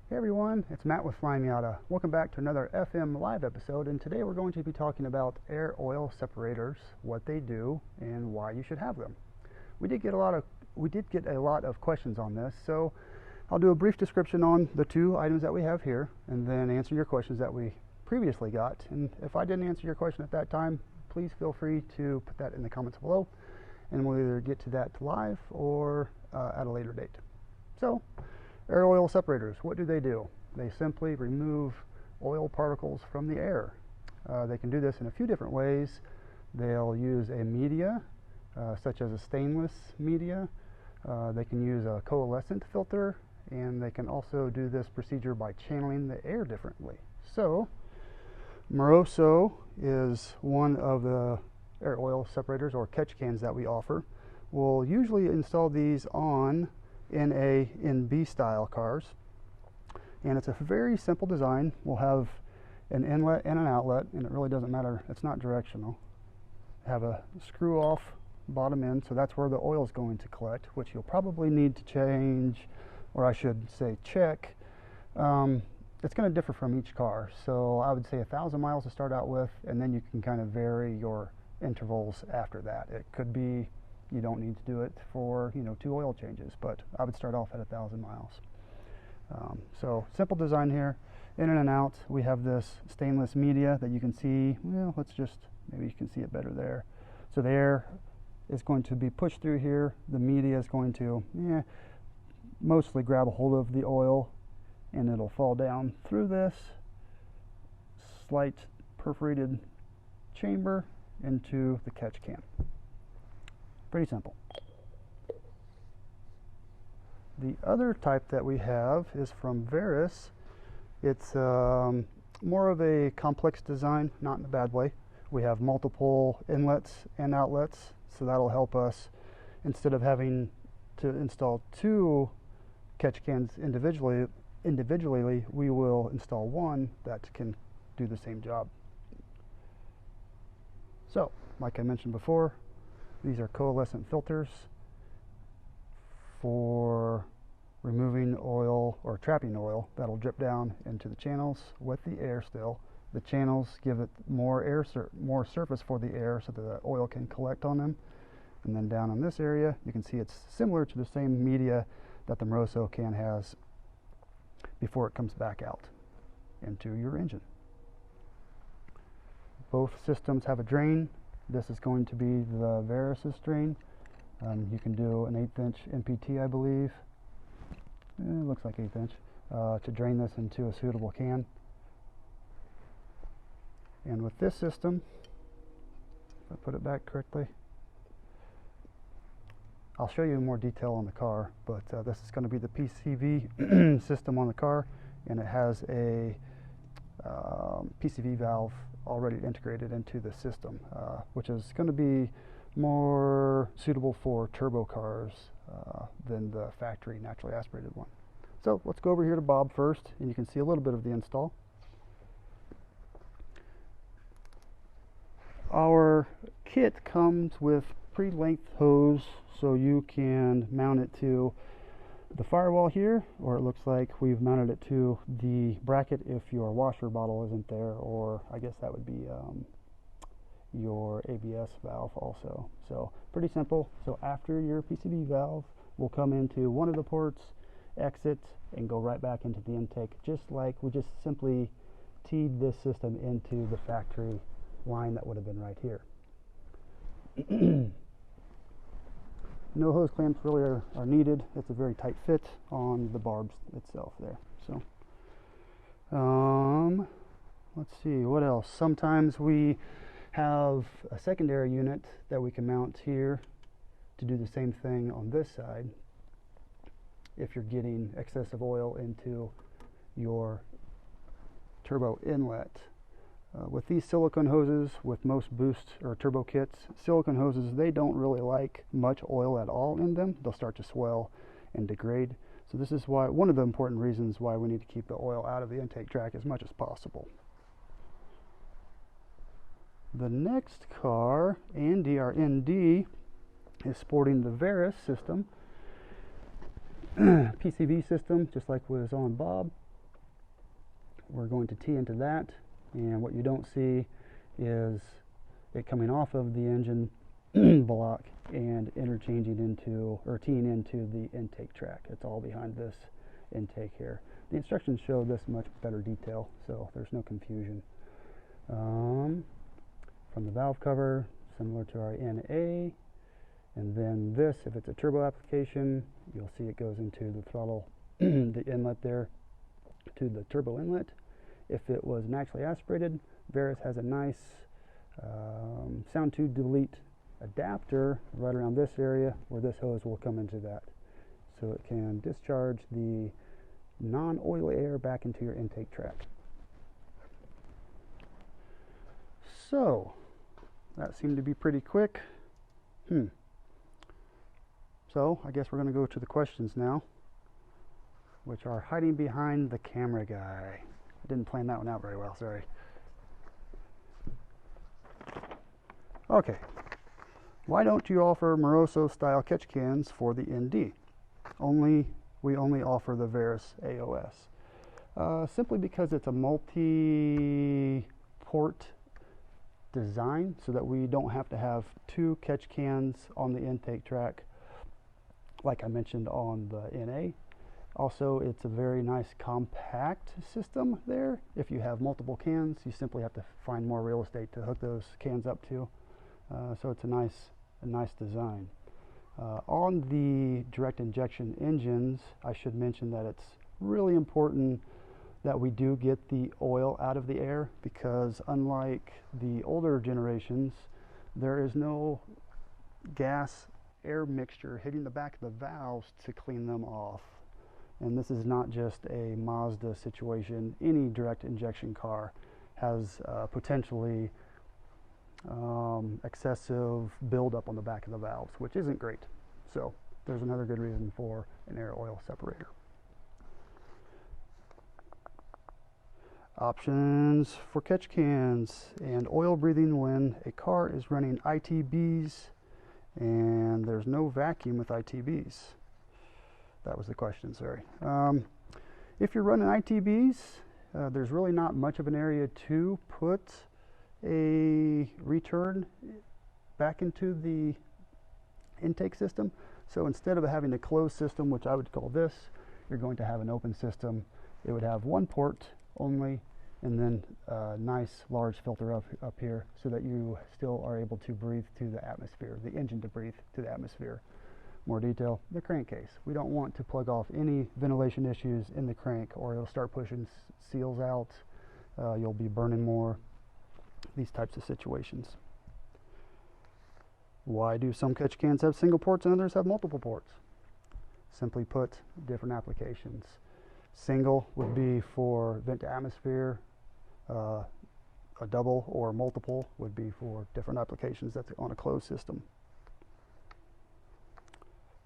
Hey everyone, it's Matt with Flyin Miata. Welcome back to another FM live episode, and today we're going to be talking about air oil separators, what they do, and why you should have them. We did get a lot of questions on this, so I'll do a brief description on the two items that we have here, and then answer your questions that we previously got. And if I didn't answer your question at that time, please feel free to put that in the comments below, and we'll either get to that live or at a later date. So, air oil separators, what do? They simply remove oil particles from the air. They can do this in a few different ways. They'll use a media, such as a stainless media. They can use a coalescent filter, and they can also do this procedure by channeling the air differently. So, Moroso is one of the air oil separators or catch cans that we offer. We'll usually install these on NA and B style cars, and it's a very simple design. We'll have an inlet and an outlet, and it really doesn't matter, it's not directional. Have a screw off bottom end, so that's where the oil is going to collect, which you'll probably need to change, or I should say check. It's going to differ from each car, so I would say 1,000 miles to start out with, and then you can kind of vary your intervals after that. It could be you don't need to do it for 2 oil changes, but I would start off at 1,000 miles. So simple design here. In and out, we have this stainless media that you can see. Well, maybe you can see it better there. So the air is going to be pushed through here. The media is going to mostly grab a hold of the oil, and it'll fall down through this slight perforated chamber into the catch can. Pretty simple. The other type that we have is from Verus. It's more of a complex design, not in a bad way. We have multiple inlets and outlets, so that'll help us. Instead of having to install 2 catch cans individually, we will install one that can do the same job. So, like I mentioned before, these are coalescent filters for removing oil or trapping oil that'll drip down into the channels with the air still. The channels give it more surface for the air so that the oil can collect on them. And then down in this area, you can see it's similar to the same media that the Moroso can has before it comes back out into your engine. Both systems have a drain. This is going to be the Verus drain. You can do an 1/8 inch MPT, I believe. It looks like 1/8 inch to drain this into a suitable can. And with this system, if I put it back correctly, I'll show you more detail on the car, but this is going to be the PCV system on the car, and it has a PCV valve already integrated into the system, which is going to be more suitable for turbo cars than the factory naturally aspirated one. So let's go over here to Bob first, and you can see a little bit of the install. Our kit comes with pre-length hose, so you can mount it to the firewall here, or it looks like we've mounted it to the bracket if your washer bottle isn't there, or I guess that would be your ABS valve also. So pretty simple. So after your PCV valve will come into one of the ports, exit, and go right back into the intake, just like we just simply teed this system into the factory line that would have been right here. No hose clamps really are needed. It's a very tight fit on the barbs itself there. So, let's see, what else? Sometimes we have a secondary unit that we can mount here to do the same thing on this side if you're getting excessive oil into your turbo inlet. With these silicone hoses, with most boost or turbo kits, silicone hoses, they don't really like much oil at all in them. They'll start to swell and degrade. So this is why, one of the important reasons why we need to keep the oil out of the intake track as much as possible. The next car, Andy, our ND, is sporting the Verus system, PCV system, just like was on Bob. we're going to tee into that, and what you don't see is it coming off of the engine block and interchanging into, or teeing into the intake track. It's all behind this intake here. The instructions show this much better detail, so there's no confusion. From the valve cover, similar to our NA, and then this, if it's a turbo application, you'll see it goes into the throttle, the inlet there, to the turbo inlet. If it was naturally aspirated, Verus has a nice sound to delete adapter right around this area where this hose will come into that, so it can discharge the non-oil air back into your intake track. So that seemed to be pretty quick. So I guess we're going to go to the questions now, which are hiding behind the camera guy. I didn't plan that one out very well, sorry. Okay, why don't you offer Moroso style catch cans for the ND? We only offer the Verus AOS. Simply because it's a multi-port design, so that we don't have to have two catch cans on the intake track like I mentioned on the NA. Also, it's a very nice compact system there. If you have multiple cans, you simply have to find more real estate to hook those cans up to. So it's a nice design. On the direct injection engines, I should mention that it's really important that we do get the oil out of the air, because unlike the older generations, there is no gas air mixture hitting the back of the valves to clean them off. And this is not just a Mazda situation. Any direct injection car has potentially excessive buildup on the back of the valves, which isn't great. So there's another good reason for an air oil separator. Options for catch cans and oil breathing when a car is running ITBs and there's no vacuum with ITBs. That was the question, sorry. If you're running ITBs, there's really not much of an area to put a return back into the intake system. So instead of having a closed system, which I would call this, you're going to have an open system. It would have one port only, and then a nice large filter up here, so that you still are able to breathe to the atmosphere, the engine to breathe to the atmosphere. More detail, the crankcase. We don't want to plug off any ventilation issues in the crank, or it'll start pushing seals out. You'll be burning more. These types of situations. Why do some catch cans have single ports and others have multiple ports? Simply put, different applications. Single would be for vent to atmosphere. A double or multiple would be for different applications that's on a closed system.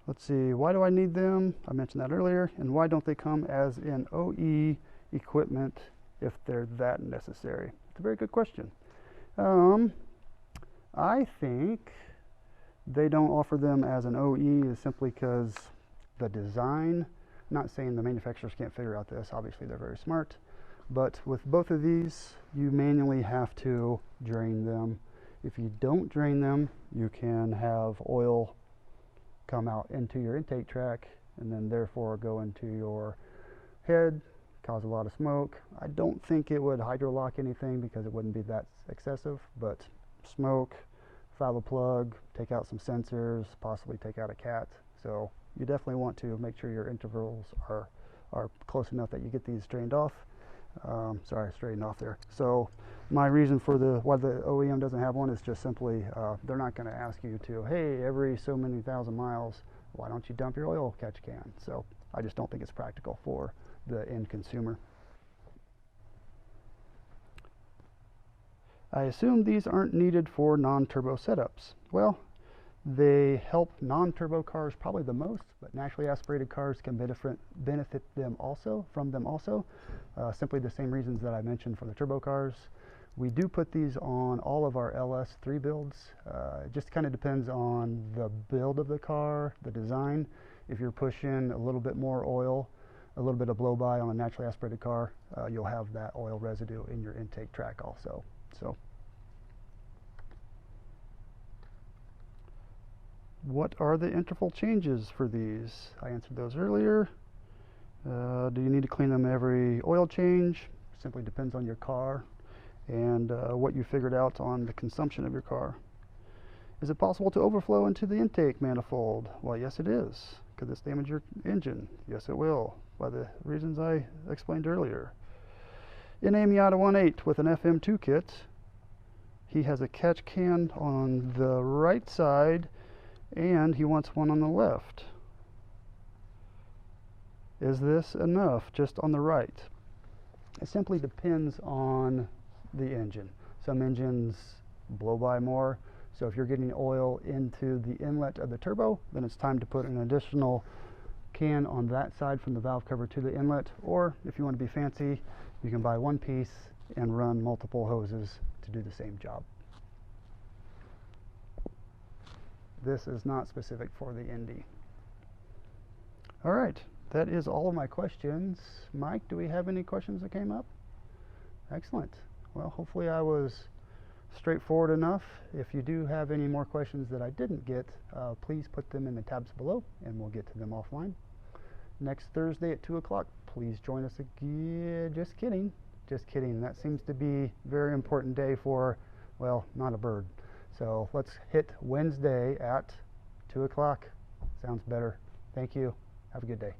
Let's see, why do I need them? I mentioned that earlier. And why don't they come as an OE equipment if they're that necessary? It's a very good question. I think they don't offer them as an OE is simply because the design, not saying the manufacturers can't figure out this, obviously they're very smart, but with both of these, you manually have to drain them. If you don't drain them, you can have oil come out into your intake track and then therefore go into your head, cause a lot of smoke. I don't think it would hydrolock anything because it wouldn't be that excessive, but smoke, foul a plug, take out some sensors, possibly take out a cat. So you definitely want to make sure your intervals are close enough that you get these drained off. Sorry, straightened off there. So my reason for why the OEM doesn't have one is just simply they're not going to ask you to, hey, every so many thousand miles, why don't you dump your oil catch can? So I just don't think it's practical for the end consumer. I assume these aren't needed for non-turbo setups. Well, they help non-turbo cars probably the most, but naturally aspirated cars can benefit them also, simply the same reasons that I mentioned for the turbo cars. We do put these on all of our LS3 builds. It just kind of depends on the build of the car, the design. If you're pushing a little bit more oil, a little bit of blow-by on a naturally aspirated car, you'll have that oil residue in your intake track also. So, what are the interval changes for these? I answered those earlier. Do you need to clean them every oil change? Simply depends on your car and what you figured out on the consumption of your car. Is it possible to overflow into the intake manifold? Well, yes it is. Could this damage your engine? Yes it will, by the reasons I explained earlier. In a Miata 1.8 with an FM2 kit, he has a catch can on the right side and he wants one on the left. Is this enough just on the right? It simply depends on the engine. Some engines blow by more, so if you're getting oil into the inlet of the turbo, then it's time to put an additional can on that side from the valve cover to the inlet, or if you want to be fancy, you can buy one piece and run multiple hoses to do the same job. This is not specific for the Indy. All right, that is all of my questions. Mike, do we have any questions that came up? Excellent. Well, hopefully I was straightforward enough. If you do have any more questions that I didn't get, please put them in the tabs below and we'll get to them offline. Next Thursday at 2 o'clock, please join us again. Just kidding. Just kidding. That seems to be a very important day for, well, not a bird. So let's hit Wednesday at 2 o'clock. Sounds better. Thank you. Have a good day.